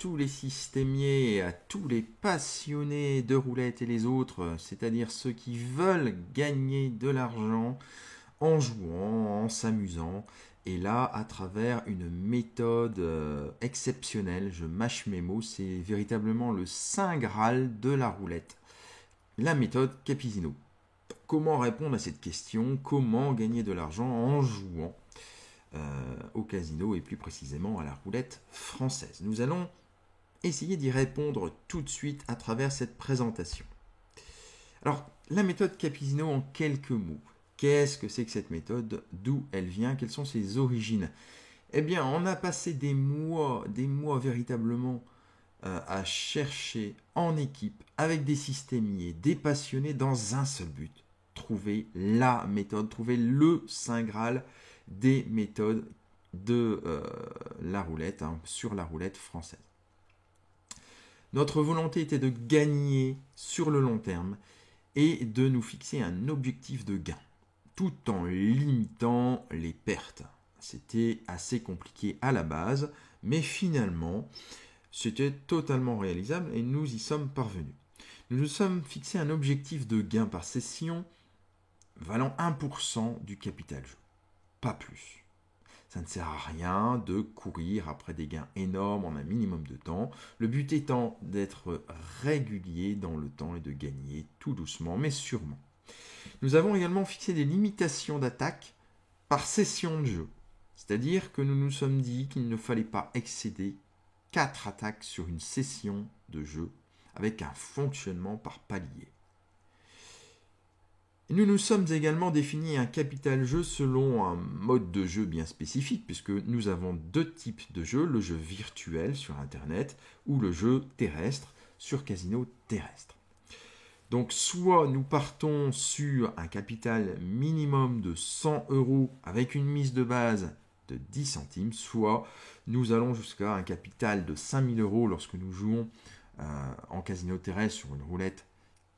tous les systémiers et à tous les passionnés de roulettes et les autres, c'est-à-dire ceux qui veulent gagner de l'argent en jouant, en s'amusant, et là à travers une méthode exceptionnelle, je mâche mes mots, c'est véritablement le saint graal de la roulette, la méthode Capizino. Comment répondre à cette question? Comment gagner de l'argent en jouant au casino et plus précisément à la roulette française? Nous allons essayer d'y répondre tout de suite à travers cette présentation. Alors, la méthode Capizino en quelques mots. Qu'est-ce que c'est que cette méthode? D'où elle vient? Quelles sont ses origines? Eh bien, on a passé des mois véritablement à chercher en équipe, avec des systémiers, des passionnés, dans un seul but. Trouver la méthode, trouver le Saint Graal des méthodes de la roulette, sur la roulette française. Notre volonté était de gagner sur le long terme et de nous fixer un objectif de gain, tout en limitant les pertes. C'était assez compliqué à la base, mais finalement, c'était totalement réalisable et nous y sommes parvenus. Nous nous sommes fixé un objectif de gain par session valant 1% du capital jeu, pas plus. Ça ne sert à rien de courir après des gains énormes en un minimum de temps, le but étant d'être régulier dans le temps et de gagner tout doucement mais sûrement. Nous avons également fixé des limitations d'attaque par session de jeu, c'est-à-dire que nous nous sommes dit qu'il ne fallait pas excéder 4 attaques sur une session de jeu avec un fonctionnement par palier. Nous nous sommes également défini un capital jeu selon un mode de jeu bien spécifique, puisque nous avons 2 types de jeux, le jeu virtuel sur Internet ou le jeu terrestre sur casino terrestre. Donc soit nous partons sur un capital minimum de 100 € avec une mise de base de 10 centimes, soit nous allons jusqu'à un capital de 5000 € lorsque nous jouons en casino terrestre sur une roulette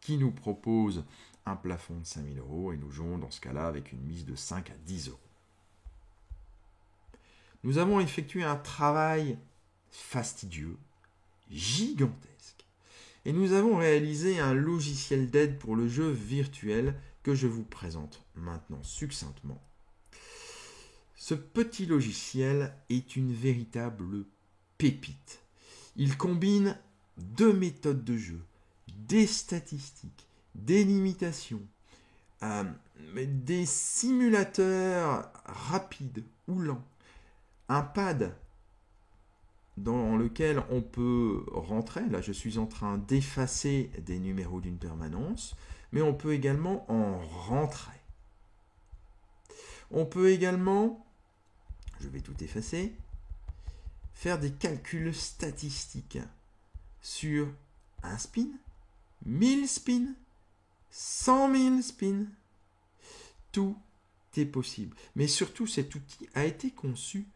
qui nous propose un plafond de 5000 € et nous jouons dans ce cas-là avec une mise de 5 à 10 €. Nous avons effectué un travail fastidieux, gigantesque, et nous avons réalisé un logiciel d'aide pour le jeu virtuel que je vous présente maintenant succinctement. Ce petit logiciel est une véritable pépite. Il combine 2 méthodes de jeu, des statistiques, des limitations, des simulateurs rapides ou lents, un pad dans lequel on peut rentrer, là je suis en train d'effacer des numéros d'une permanence, mais on peut également en rentrer. On peut également, je vais tout effacer, faire des calculs statistiques sur un spin, 1000 spins, 100 000 spins. Tout est possible. Mais surtout, cet outil a été conçu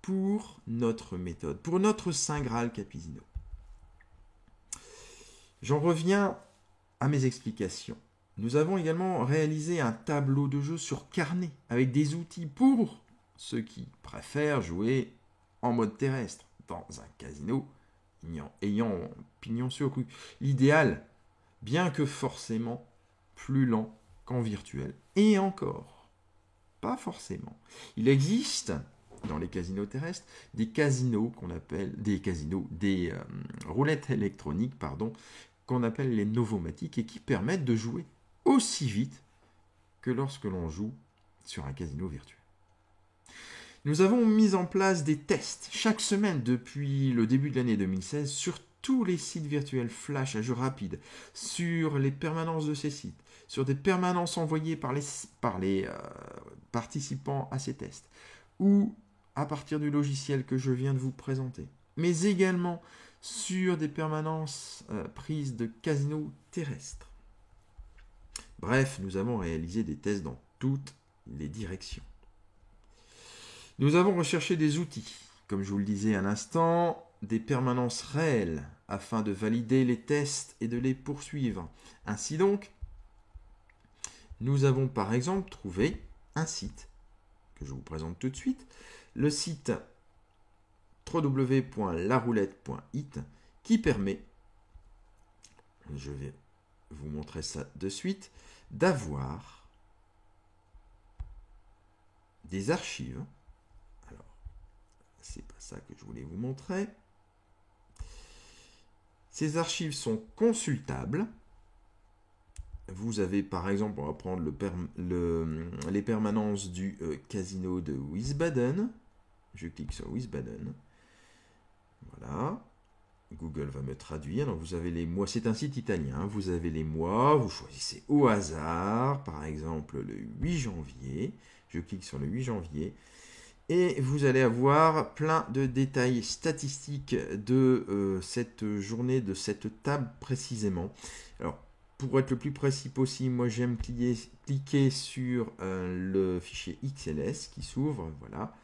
pour notre méthode, pour notre Saint Graal Capizino. J'en reviens à mes explications. Nous avons également réalisé un tableau de jeu sur carnet avec des outils pour ceux qui préfèrent jouer en mode terrestre dans un casino ayant pignon sur rue. L'idéal, bien que forcément plus lent qu'en virtuel. Et encore, pas forcément. Il existe dans les casinos terrestres des casinos qu'on appelle des roulettes électroniques qu'on appelle les novomatiques et qui permettent de jouer aussi vite que lorsque l'on joue sur un casino virtuel. Nous avons mis en place des tests chaque semaine depuis le début de l'année 2016 sur tous les sites virtuels flash à jeu rapide, sur les permanences de ces sites, sur des permanences envoyées par les participants à ces tests, ou à partir du logiciel que je viens de vous présenter, mais également sur des permanences prises de casinos terrestres. Bref, nous avons réalisé des tests dans toutes les directions. Nous avons recherché des outils, comme je vous le disais à l'instant, des permanences réelles, afin de valider les tests et de les poursuivre. Ainsi donc, nous avons par exemple trouvé un site, que je vous présente tout de suite, le site www.laroulette.it qui permet, je vais vous montrer ça de suite, d'avoir des archives. Alors, c'est pas ça que je voulais vous montrer. Ces archives sont consultables. Vous avez par exemple, on va prendre les permanences du casino de Wiesbaden. Je clique sur Wiesbaden. Voilà. Google va me traduire. Donc vous avez les mois. C'est un site italien. Vous avez les mois. Vous choisissez au hasard. Par exemple, le 8 janvier. Je clique sur le 8 janvier. Et vous allez avoir plein de détails statistiques de cette journée, de cette table précisément. Alors, pour être le plus précis possible, moi j'aime cliquer sur le fichier XLS qui s'ouvre. Voilà.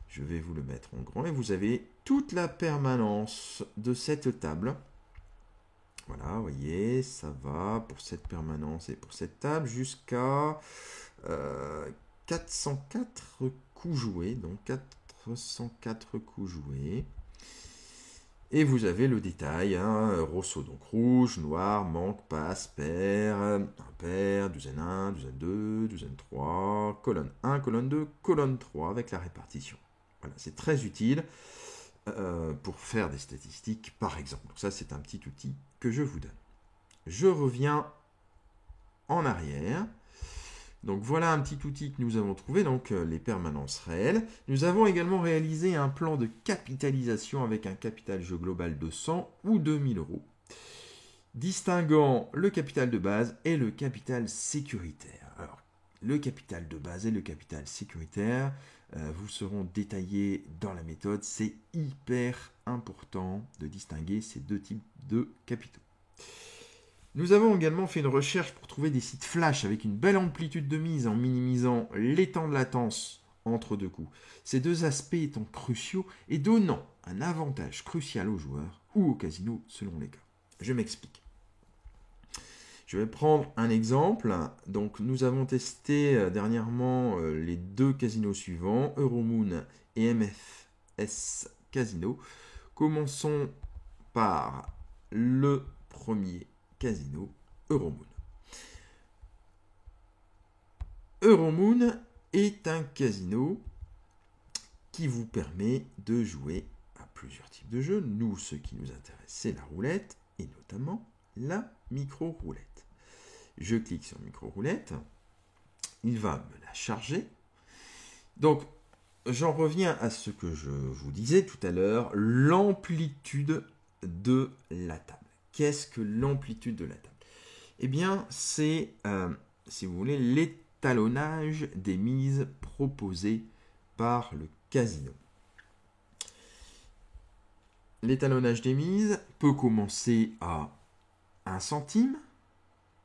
Je vais vous le mettre en grand. Et vous avez toute la permanence de cette table. Voilà, vous voyez, ça va pour cette permanence et pour cette table jusqu'à 404 coups joués. Donc 404 coups joués. Et vous avez le détail, Rosso, donc rouge, noir, manque, passe, paire, impair, douzaine 1, douzaine 2, douzaine 3, colonne 1, colonne 2, colonne 3 avec la répartition. Voilà, c'est très utile pour faire des statistiques par exemple. Donc ça, c'est un petit outil que je vous donne. Je reviens en arrière. Donc voilà un petit outil que nous avons trouvé, donc les permanences réelles. Nous avons également réalisé un plan de capitalisation avec un capital jeu global de 100 ou 2000 euros, distinguant le capital de base et le capital sécuritaire. Alors, le capital de base et le capital sécuritaire vous seront détaillés dans la méthode. C'est hyper important de distinguer ces deux types de capitaux. Nous avons également fait une recherche pour trouver des sites flash avec une belle amplitude de mise en minimisant les temps de latence entre deux coups. Ces deux aspects étant cruciaux et donnant un avantage crucial aux joueurs ou au casino selon les cas. Je m'explique. Je vais prendre un exemple. Donc nous avons testé dernièrement les deux casinos suivants, Euromoon et MFS Casino. Commençons par le premier casino, Euromoon. Euromoon est un casino qui vous permet de jouer à plusieurs types de jeux. Nous, ce qui nous intéresse, c'est la roulette et notamment la micro-roulette. Je clique sur micro-roulette. Il va me la charger. Donc, j'en reviens à ce que je vous disais tout à l'heure, l'amplitude de la table. Qu'est-ce que l'amplitude de la table? Eh bien, c'est, si vous voulez, l'étalonnage des mises proposées par le casino. L'étalonnage des mises peut commencer à 1 centime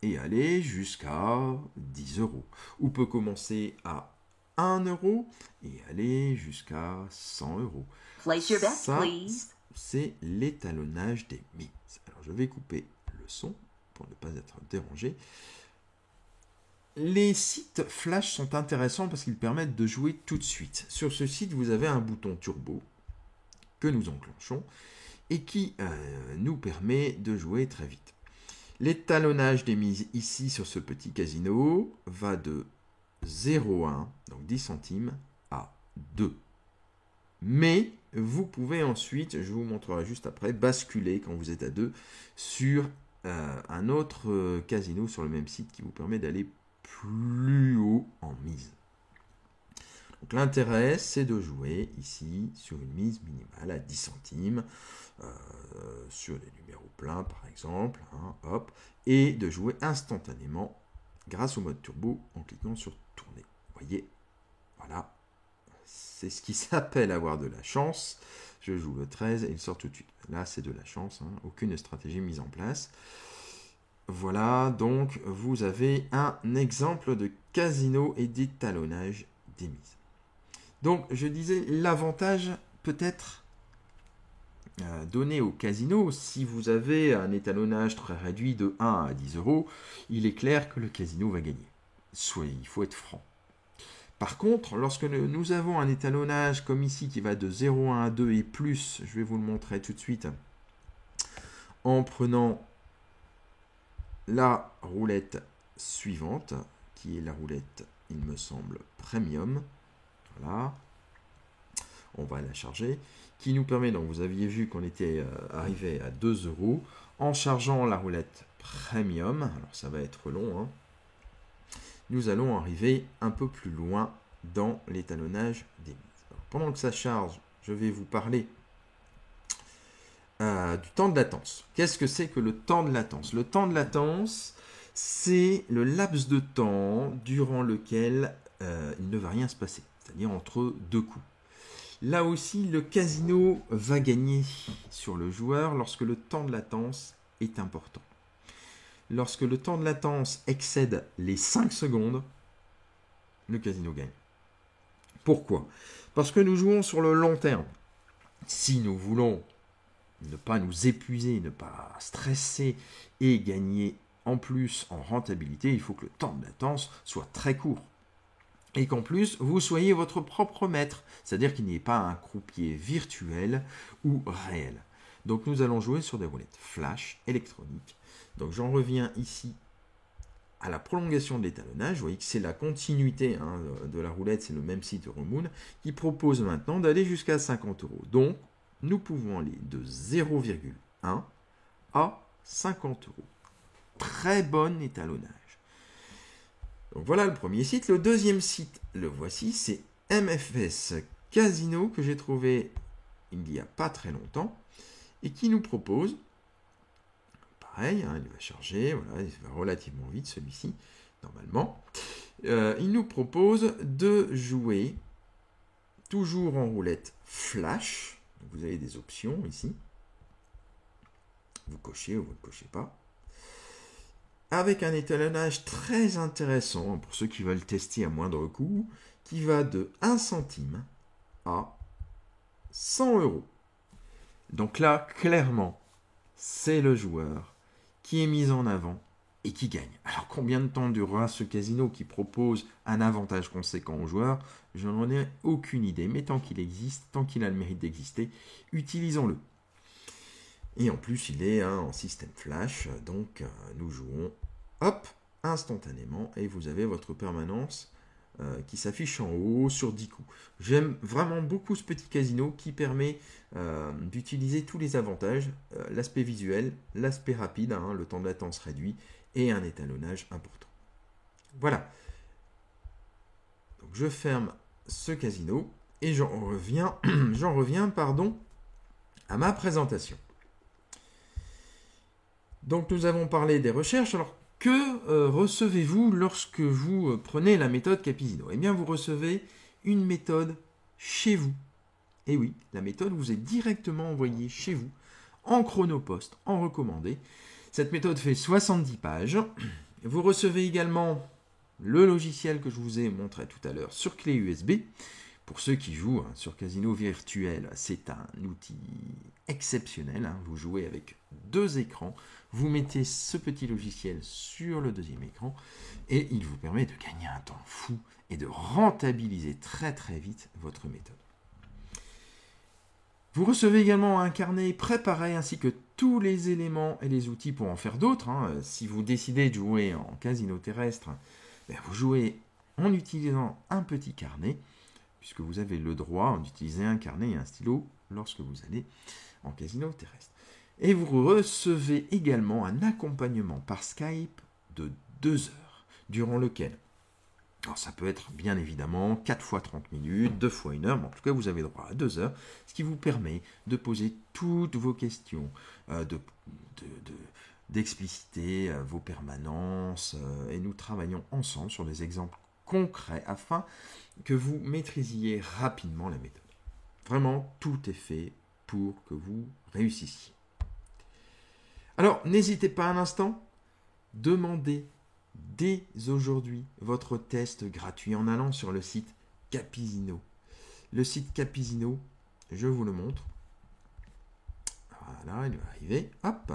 et aller jusqu'à 10 euros. Ou peut commencer à 1 euro et aller jusqu'à 100 euros. Place your bets, Ça, please. c'est l'étalonnage des mises. Alors, je vais couper le son pour ne pas être dérangé. Les sites flash sont intéressants parce qu'ils permettent de jouer tout de suite. Sur ce site, vous avez un bouton turbo que nous enclenchons et qui nous permet de jouer très vite. L'étalonnage des mises ici sur ce petit casino va de 0,1, donc 10 centimes, à 2. Mais vous pouvez ensuite, je vous montrerai juste après, basculer quand vous êtes à 2 sur un autre casino sur le même site qui vous permet d'aller plus haut en mise. Donc l'intérêt, c'est de jouer ici sur une mise minimale à 10 centimes, sur les numéros pleins par exemple, hop, et de jouer instantanément grâce au mode turbo en cliquant sur tourner. Vous voyez, voilà, c'est ce qui s'appelle avoir de la chance. Je joue le 13 et il sort tout de suite. Là, c'est de la chance, aucune stratégie mise en place. Voilà, donc vous avez un exemple de casino et d'étalonnage des mises. Donc, je disais, l'avantage peut-être donné au casino, si vous avez un étalonnage très réduit de 1 à 10 euros, il est clair que le casino va gagner. Il faut être franc. Par contre, lorsque nous avons un étalonnage comme ici qui va de 0 à 2 et plus, je vais vous le montrer tout de suite, en prenant la roulette suivante, qui est la roulette, il me semble, premium. Voilà. On va la charger. Qui nous permet, donc vous aviez vu qu'on était arrivé à 2 euros. En chargeant la roulette premium, alors ça va être long, hein, nous allons arriver un peu plus loin dans l'étalonnage des mises. Pendant que ça charge, je vais vous parler du temps de latence. Qu'est-ce que c'est que le temps de latence? Le temps de latence, c'est le laps de temps durant lequel il ne va rien se passer, c'est-à-dire entre deux coups. Là aussi, le casino va gagner sur le joueur lorsque le temps de latence est important. Lorsque le temps de latence excède les 5 secondes, le casino gagne. Pourquoi? Parce que nous jouons sur le long terme. Si nous voulons ne pas nous épuiser, ne pas stresser et gagner en plus en rentabilité, il faut que le temps de latence soit très court. Et qu'en plus, vous soyez votre propre maître, c'est-à-dire qu'il n'y ait pas un croupier virtuel ou réel. Donc nous allons jouer sur des roulettes flash électroniques. Donc j'en reviens ici à la prolongation de l'étalonnage. Vous voyez que c'est la continuité de la roulette, c'est le même site Euromoon, qui propose maintenant d'aller jusqu'à 50 euros. Donc nous pouvons aller de 0,1 à 50 euros. Très bon étalonnage. Donc voilà le premier site. Le deuxième site, le voici, c'est MFS Casino que j'ai trouvé il n'y a pas très longtemps et qui nous propose, pareil, il va charger, voilà, il va relativement vite celui-ci, normalement. Il nous propose de jouer toujours en roulette flash. Donc vous avez des options ici. Vous cochez ou vous ne cochez pas. Avec un étalonnage très intéressant pour ceux qui veulent tester à moindre coût, qui va de 1 centime à 100 euros. Donc là, clairement, c'est le joueur qui est mis en avant et qui gagne. Alors combien de temps durera ce casino qui propose un avantage conséquent aux joueurs? Je n'en ai aucune idée, mais tant qu'il existe, tant qu'il a le mérite d'exister, utilisons-le. Et en plus, il est en système flash, donc nous jouons, hop, instantanément, et vous avez votre permanence qui s'affiche en haut sur 10 coups. J'aime vraiment beaucoup ce petit casino qui permet d'utiliser tous les avantages, l'aspect visuel, l'aspect rapide, le temps de latence réduit, et un étalonnage important. Voilà. Donc je ferme ce casino, et j'en reviens à ma présentation. Donc nous avons parlé des recherches. Alors que recevez-vous lorsque vous prenez la méthode Capizino? Eh bien vous recevez une méthode chez vous. Et oui, la méthode vous est directement envoyée chez vous, en chronopost, en recommandé. Cette méthode fait 70 pages. Vous recevez également le logiciel que je vous ai montré tout à l'heure sur clé USB. Pour ceux qui jouent sur Casino Virtuel, c'est un outil exceptionnel. Vous jouez avec 2 écrans. Vous mettez ce petit logiciel sur le deuxième écran et il vous permet de gagner un temps fou et de rentabiliser très très vite votre méthode. Vous recevez également un carnet préparé ainsi que tous les éléments et les outils pour en faire d'autres. Si vous décidez de jouer en casino terrestre, vous jouez en utilisant un petit carnet, puisque vous avez le droit d'utiliser un carnet et un stylo lorsque vous allez en casino terrestre. Et vous recevez également un accompagnement par Skype de 2 heures, durant lequel, alors ça peut être bien évidemment 4 fois 30 minutes, 2 fois 1 heure, mais en tout cas vous avez droit à 2 heures, ce qui vous permet de poser toutes vos questions, d'expliciter vos permanences, et nous travaillons ensemble sur des exemples concrets afin que vous maîtrisiez rapidement la méthode. Vraiment, tout est fait pour que vous réussissiez. Alors, n'hésitez pas un instant, demandez dès aujourd'hui votre test gratuit en allant sur le site Capizino. Le site Capizino, je vous le montre. Voilà, il va arriver. Hop.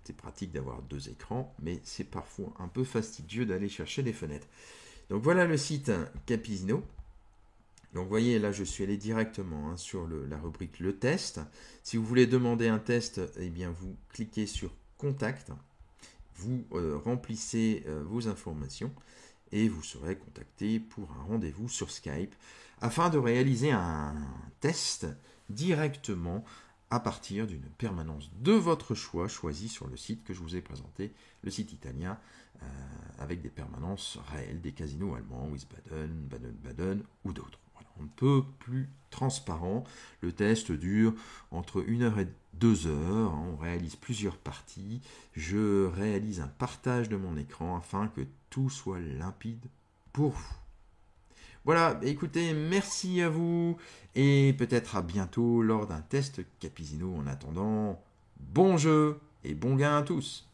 C'est pratique d'avoir 2 écrans, mais c'est parfois un peu fastidieux d'aller chercher les fenêtres. Donc voilà le site Capizino. Donc vous voyez, là je suis allé directement sur la rubrique le test. Si vous voulez demander un test, eh bien vous cliquez sur contact, vous remplissez vos informations et vous serez contacté pour un rendez-vous sur Skype afin de réaliser un test directement à partir d'une permanence de votre choix choisie sur le site que je vous ai présenté, le site italien, avec des permanences réelles, des casinos allemands, Wiesbaden, Baden-Baden ou d'autres. Voilà, un peu plus transparent. Le test dure entre 1 heure et 2 heures. On réalise plusieurs parties. Je réalise un partage de mon écran afin que tout soit limpide pour vous. Voilà, écoutez, merci à vous et peut-être à bientôt lors d'un test Capizino. En attendant, bon jeu et bon gain à tous.